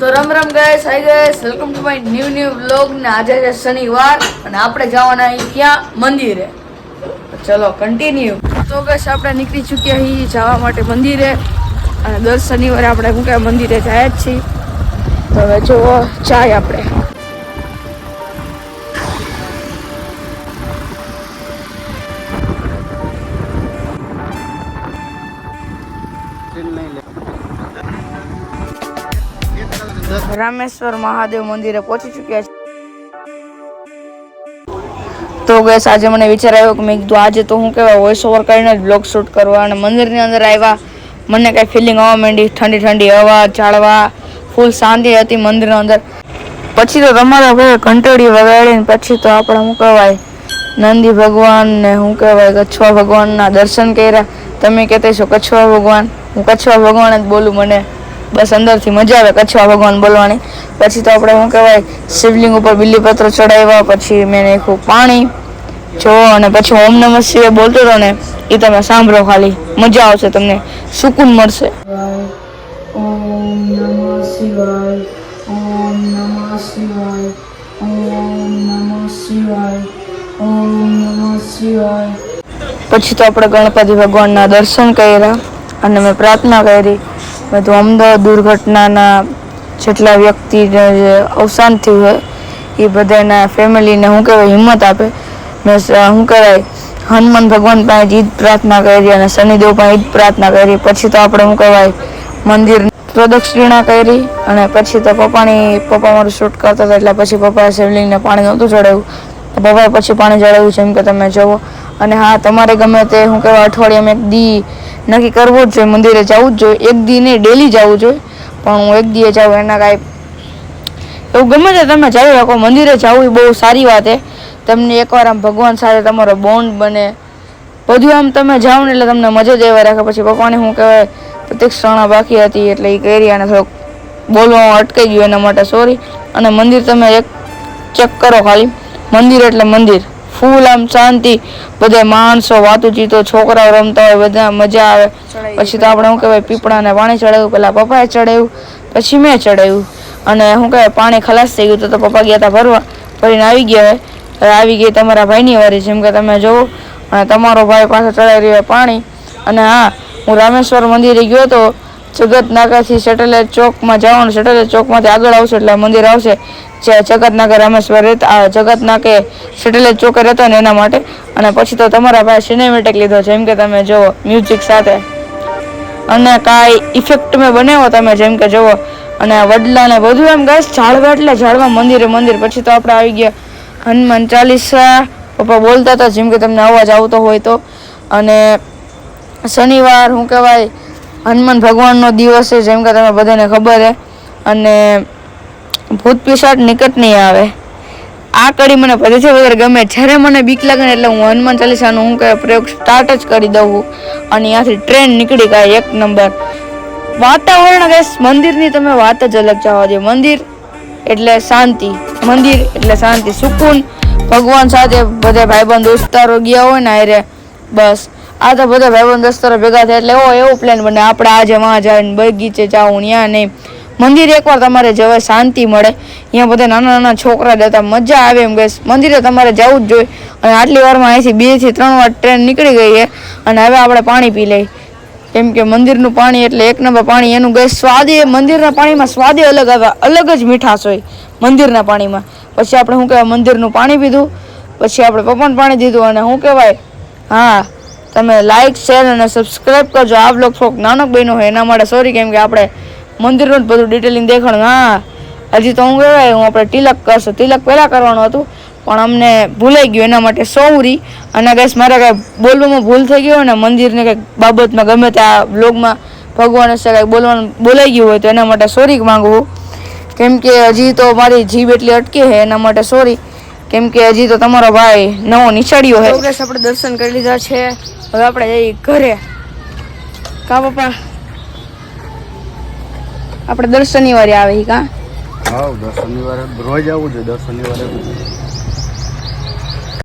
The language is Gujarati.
તો Ram Ram guys, hi guys, welcome to my new vlog. ને આજે છે શનિવાર અને આપણે જવાના અહીં ક્યાં મંદિરે. ચલો કન્ટિન્યુ. તો ગાઈસ આપણે નીકળી ચૂક્યા છીએ જવા માટે મંદિરે અને દર શનિવારે આપણે શું કહેવાય મંદિરે જાય જ છીએ. તો હવે જો જાય આપણે. રામેશ્વર મહાદેવ મંદિરે પહોંચી ચૂક્યા છે. તો ગેસ આજે મને વિચાર આવ્યો કે મેં કીધું આજે તો હું કહેવાય વોઇસ ઓવર કરીને જ બ્લોગ શૂટ કરવા. અને મંદિરની અંદર આવ્યા મને કાંઈ ફિલિંગ આવવા માંડી, ઠંડી ઠંડી હવા, ઝાડવા, ફૂલ શાંતિ હતી મંદિરના અંદર. પછી તો તમારા ભાઈ ઘંટડી વગાડીને પછી તો આપણે શું કહેવાય નંદી ભગવાન ને શું કહેવાય કચ્છવા ભગવાનના દર્શન કર્યા. તમે કહેતા છો કચ્છવા ભગવાન, હું કચ્છવા ભગવાન જ બોલું, મને બસ અંદરથી મજા આવે કચ્છવા ભગવાન બોલવાની. પછી તો આપણે શું કહેવાય શિવલિંગ ઉપર બિલીપત્ર ચડાવ્યા, પછી મેં નાખ્યું પાણી જો, અને પછી ઓમ નમઃ શિવાય બોલતો હતો ને એ તમે સાંભળો, ખાલી મજા આવશે, તમને સુકૂન મળશે. ઓમ નમઃ શિવાય, ઓમ નમઃ શિવાય, ઓમ નમઃ શિવાય, ઓમ નમઃ શિવાય. પછી તો આપણે ગણપતિ ભગવાનના દર્શન કર્યા અને મેં પ્રાર્થના કરી. મેં તો અમદાવાદ દુર્ઘટનાના જેટલા વ્યક્તિને અવસાન થયું હોય એ બધાના ફેમિલીને શું કહેવાય હિંમત આપે. મેં શું કહેવાય હનુમાન ભગવાન પાસે જ પ્રાર્થના કરી અને શનિદેવ પાસે જ પ્રાર્થના કરી. પછી તો આપણે શું કહેવાય મંદિર પ્રદક્ષિણા કરી અને પછી તો પપ્પા મારું શૂટ કરતા હતા એટલે પછી પપ્પાએ શિવલિંગને પાણી નહોતું ચડાવ્યું, પપ્પાએ પછી પાણી ચડાવ્યું જેમ કે તમે જુઓ. અને હા, તમારે ગમે તે શું કહેવાય અઠવાડિયામાં એક દી નક્કી કરવું જ જોઈએ, મંદિરે જવું જ જોઈએ. એક દી નહીં, ડેલી જવું જોઈએ, પણ હું એક દીએ જાઉં એના કાંઈ એવું ગમે તે તમે જઈ શકો. મંદિરે જવું એ બહુ સારી વાત છે. તમને એકવાર આમ ભગવાન સાથે તમારો બોન્ડ બને, બધું આમ તમે જાઓ ને એટલે તમને મજા જ એવા રાખે. પછી પપ્પાને શું કહેવાય પ્રતિક્ષણા બાકી હતી એટલે એ કરી અને થોડુંક બોલવામાં અટકાઈ ગયું એના માટે સોરી. અને મંદિર તમે એક ચેક કરો, ખાલી મંદિર એટલે મંદિર, ફૂલ આમ શાંતિ, બધા માણસો વાતુચીતો, છોકરાઓ રમતા હોય, બધા મજા આવે. પછી તો આપણે શું કહેવાય પીપળાને પાણી ચડાવ્યું, પહેલાં પપ્પાએ ચડાવ્યું પછી મેં ચડાવ્યું. અને શું કહેવાય પાણી ખલાસ થઈ ગયું તો પપ્પા ગયા હતા ભરવા, ભરીને આવી ગયા. હવે આવી ગઈ તમારા ભાઈની વારી જેમ કે તમે જુઓ. અને તમારો ભાઈ પાસે ચડાવી રહ્યો પાણી. અને હા, હું રામેશ્વર મંદિરે ગયો હતો. જગત નાકાથી સેટેલાઇટ ચોકમાં જવાનું, સેટેલાઇટ ચોકમાંથી આગળ આવશે એટલે મંદિર આવશે જે જગત નાકે રામેશ્વર રહેતા, જગત નાકે સેટેલાઇટ ચોકે રહેતા ને એના માટે. અને પછી તો તમારા ભાઈ સિનેમેટિક લીધો જેમ કે તમે જુઓ મ્યુઝિક સાથે, અને કાંઈ ઇફેક્ટ મેં બનાવ્યો તમે જેમ કે જુઓ. અને વડલા ને બધું એમ ગેસ ઝાડવા એટલે ઝાડવા, મંદિરે મંદિર. પછી તો આપણે આવી ગયા હનુમાન ચાલીસા, પપ્પા બોલતા હતા જેમ કે તમને અવાજ આવતો હોય તો. અને શનિવાર શું કહેવાય હનુમાન ભગવાનનો દિવસ છે જેમ કે તમે બધાને ખબર છે. અને ભૂત પિશાચ નિકટ નહીં આવે. આ કડી મને બધાથી વધારે ગમે. જ્યારે મને બીક લાગે ને એટલે હું હનુમાન ચાલીસાનો હું કહેવાય પ્રયોગ સ્ટાર્ટ જ કરી દઉં અને ત્યાંથી ટ્રેન નીકળી ગયા એક નંબર. વાતાવરણ ગેસ મંદિરની તમે વાત જ અલગ જવા દો. મંદિર એટલે શાંતિ, મંદિર એટલે શાંતિ, સુકૂન, ભગવાન સાથે બધા ભાઈબંધ દોસ્તારો ગયા હોય ને અરે બસ. આ તો બધા ભાઈબંધ દોસ્તારો ભેગા થાય એટલે એવો પ્લાન બને આપણે આજે વાં જાય ને બગીચે જાવું, ત્યાં નહીં. મંદિર એકવાર તમારે જવાય, શાંતિ મળે. અહીંયા બધા નાના નાના છોકરા જતા, મજા આવે એમ ગેસ. મંદિરે તમારે જવું જ જોઈએ. અને આટલી વારમાં અહીંથી 2 થી 3 વાર ટ્રેન નીકળી ગઈ છે અને હવે આપણે પાણી પી લઈએ કેમ કે મંદિરનું પાણી એટલે એક નંબર પાણી. એનું ગેસ સ્વાદ એ મંદિરના પાણીમાં સ્વાદ અલગ આવે, અલગ જ મીઠાશ હોય મંદિરના પાણીમાં. પછી આપણે શું કહેવાય મંદિરનું પાણી પીધું, પછી આપણે પપ્પાને પાણી દીધું. અને શું કહેવાય હા, તમે લાઇક, શેર અને સબસ્ક્રાઈબ કરજો. આ બ્લોગ થોડોક નાનો બન્યો હોય એના માટે સોરી, કેમ કે આપણે મંદિરનું જ બધું ડિટેલિંગ દેખાડું. હા, હજી તો હું કહેવાય હું આપણે તિલક કરશું, તિલક પહેલાં કરવાનું હતું પણ અમને ભૂલાઈ ગયું એના માટે સોરી. અને ગેસ મારે કાંઈ બોલવામાં ભૂલ થઈ ગઈ હોય ને મંદિરને કંઈક બાબતમાં ગમે તે આ બ્લોગમાં ભગવાન હશે કાંઈક બોલાઈ ગયું હોય તો એના માટે સોરી માંગવું. કેમ કે હજી તો મારી જીભ એટલી અટકી છે એના માટે સોરી. કેમ કે હજી તો તમારો ભાઈ નવો નિશાળ્યો છે. ગેસ આપણે દર્શન કરી લીધા છે, હવે આપણે જઈએ ઘરે. કા પપ્પા આપણે દર શનિવારે આવે કા? હા, દર શનિવારે રોજ આવવું જોઈએ. દર શનિવારે